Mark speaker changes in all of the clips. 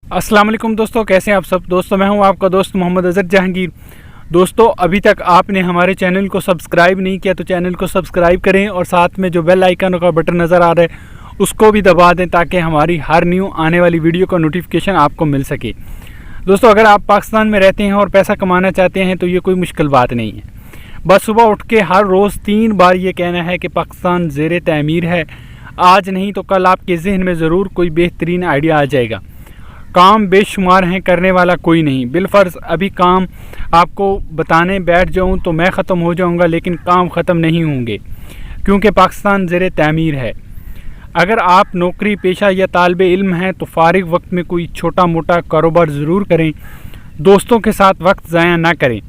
Speaker 1: अस्सलाम वालेकुम दोस्तों, कैसे हैं आप सब। दोस्तों मैं हूं आपका दोस्त मोहम्मद अजहर जहांगीर। दोस्तों अभी तक आपने हमारे चैनल को सब्सक्राइब नहीं किया तो चैनल को सब्सक्राइब करें और साथ में जो बेल आइकन का बटन नज़र आ रहा है उसको भी दबा दें ताकि हमारी हर न्यू आने वाली वीडियो का नोटिफिकेशन आपको मिल सके। दोस्तों अगर आप पाकिस्तान में रहते हैं और पैसा कमाना चाहते हैं तो ये कोई मुश्किल बात नहीं है। बस सुबह उठ के हर रोज़ 3 बार ये कहना है कि पाकिस्तान ज़ेरे तमीर है। आज नहीं तो कल आपके जहन में ज़रूर कोई बेहतरीन आइडिया आ जाएगा। काम बेशुमार हैं, करने वाला कोई नहीं। बिलफर्ज अभी काम आपको बताने बैठ जाऊं तो मैं ख़त्म हो जाऊंगा, लेकिन काम ख़त्म नहीं होंगे क्योंकि पाकिस्तान ज़ेरे तमीर है। अगर आप नौकरी पेशा या तालिबे इल्म हैं तो फ़ारिग वक्त में कोई छोटा मोटा कारोबार ज़रूर करें। दोस्तों के साथ वक्त ज़ाया ना करें।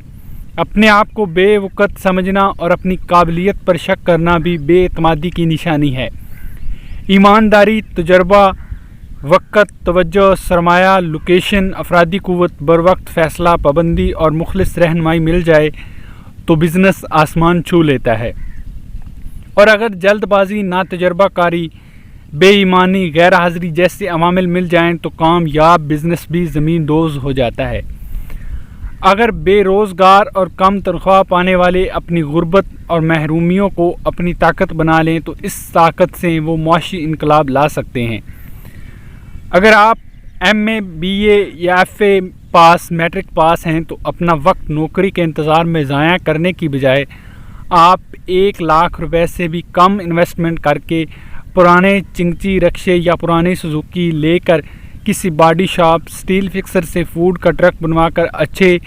Speaker 1: अपने आप को बेवकूफ़ समझना और अपनी काबिलियत पर शक करना भी बेएतमादी की निशानी है। ईमानदारी, तजर्बा, वक़्त, तवज्जो, सरमाया, लोकेशन, अफरादी क़ुव्वत, बर वक्त फ़ैसला, पाबंदी और मुखलिस रहनुमाई मिल जाए तो बिज़नेस आसमान छू लेता है। और अगर जल्दबाजी, नातजर्बाकारी, बेईमानी, गैर हाज़िरी जैसे अवामिल मिल जाएं तो कामयाब बिज़नेस भी ज़मीन दोज़ हो जाता है। अगर बेरोज़गार और कम तनख्वाह पाने वाले अपनी गुर्बत और महरूमियों को अपनी ताकत बना लें तो इस ताकत से वो मुआशी इनकलाब ला सकते हैं। अगर आप MA, BA या FA पास, मैट्रिक पास हैं तो अपना वक्त नौकरी के इंतज़ार में ज़ाया करने की बजाय आप 1 लाख रुपए से भी कम इन्वेस्टमेंट करके पुराने चिंगची रक्शे या पुरानी सुजुकी लेकर किसी बॉडी शॉप, स्टील फिक्सर से फूड का ट्रक बनवाकर अच्छे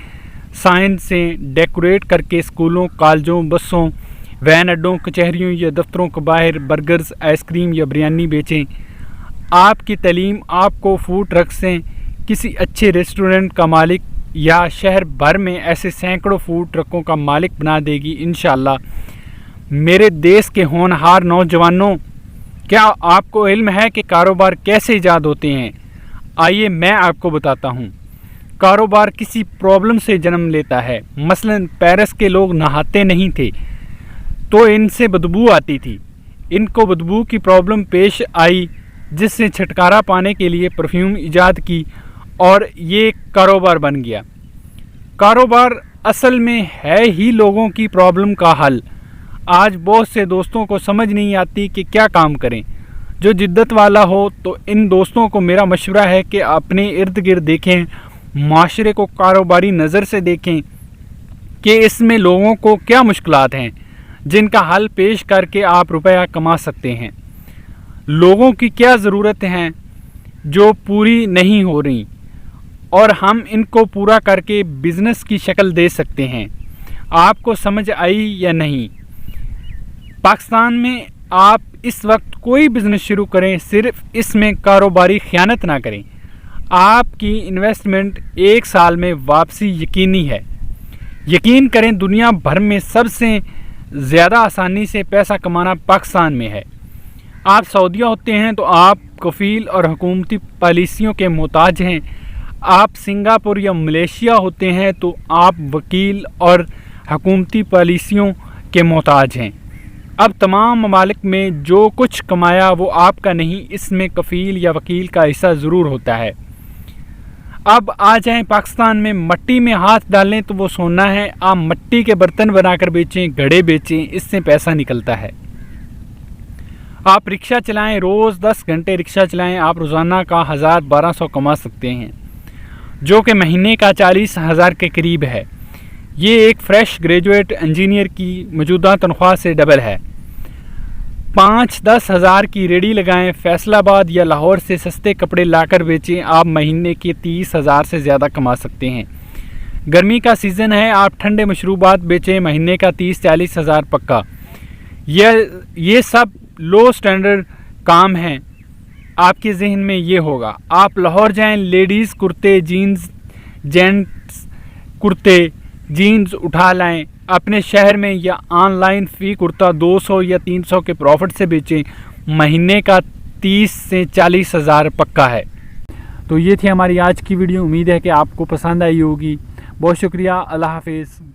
Speaker 1: साइन से डेकोरेट करके स्कूलों, कॉलेजों, बसों, वैन अड्डों, कचहरियों या दफ्तरों के बाहर बर्गर्स, आइसक्रीम या बिरयानी बेचें। आपकी तालीम आपको फूड ट्रक से किसी अच्छे रेस्टोरेंट का मालिक या शहर भर में ऐसे सैकड़ों फूड ट्रकों का मालिक बना देगी इंशाअल्लाह। मेरे देश के होनहार नौजवानों, क्या आपको इल्म है कि कारोबार कैसे ईजाद होते हैं? आइए मैं आपको बताता हूँ। कारोबार किसी प्रॉब्लम से जन्म लेता है। मसलन पेरिस के लोग नहाते नहीं थे तो इनसे बदबू आती थी। इनको बदबू की प्रॉब्लम पेश आई जिससे छुटकारा पाने के लिए परफ्यूम ईजाद की और ये कारोबार बन गया। कारोबार असल में है ही लोगों की प्रॉब्लम का हल। आज बहुत से दोस्तों को समझ नहीं आती कि क्या काम करें। जो जिद्दत वाला हो तो इन दोस्तों को मेरा मशवरा है कि अपने इर्द गिर्द देखें, माशरे को कारोबारी नज़र से देखें कि इसमें लोगों को क्या मुश्किलात हैं जिनका हल पेश करके आप रुपया कमा सकते हैं। लोगों की क्या ज़रूरत हैं जो पूरी नहीं हो रही और हम इनको पूरा करके बिज़नेस की शक्ल दे सकते हैं। आपको समझ आई या नहीं? पाकिस्तान में आप इस वक्त कोई बिज़नेस शुरू करें, सिर्फ इसमें कारोबारी ख़यानत ना करें। आपकी इन्वेस्टमेंट 1 साल में वापसी यकीनी है। यकीन करें, दुनिया भर में सबसे ज़्यादा आसानी से पैसा कमाना पाकिस्तान में है। आप सऊदीया होते हैं तो आप कफ़ील और हुकूमती पॉलिसियों के मोहताज हैं। आप सिंगापुर या मलेशिया होते हैं तो आप वकील और हुकूमती पॉलिसियों के मोहताज हैं। अब तमाम ममालिक में जो कुछ कमाया वो आपका नहीं, इसमें कफ़ील या वकील का हिस्सा ज़रूर होता है। अब आ जाएं पाकिस्तान में, मट्टी में हाथ डालें तो वो सोना है। आप मट्टी के बर्तन बनाकर बेचें, घड़े बेचें, इससे पैसा निकलता है। आप रिक्शा चलाएं, रोज़ 10 घंटे रिक्शा चलाएं, आप रोज़ाना का 1000-1200 कमा सकते हैं जो कि महीने का 40,000 के करीब है। ये एक फ़्रेश ग्रेजुएट इंजीनियर की मौजूदा तनख्वाह से डबल है। 5-10 हज़ार की रेडी लगाएं, फैसलाबाद या लाहौर से सस्ते कपड़े लाकर बेचें, आप महीने के 30,000 से ज़्यादा कमा सकते हैं। गर्मी का सीज़न है, आप ठंडे मशरूबात बेचें, महीने का 30-40 हज़ार पक्का। ये सब लो स्टैंडर्ड काम हैं। आपके जहन में ये होगा। आप लाहौर जाएं, लेडीज़ कुर्ते, जीन्स, जेंट्स कुर्ते, जीन्स उठा लाएं, अपने शहर में या ऑनलाइन फ़ी कुर्ता 200 या 300 के प्रॉफिट से बेचें, महीने का 30 से 40 हज़ार पक्का है। तो ये थी हमारी आज की वीडियो। उम्मीद है कि आपको पसंद आई होगी। बहुत शुक्रिया। अल्लाह हाफिज़।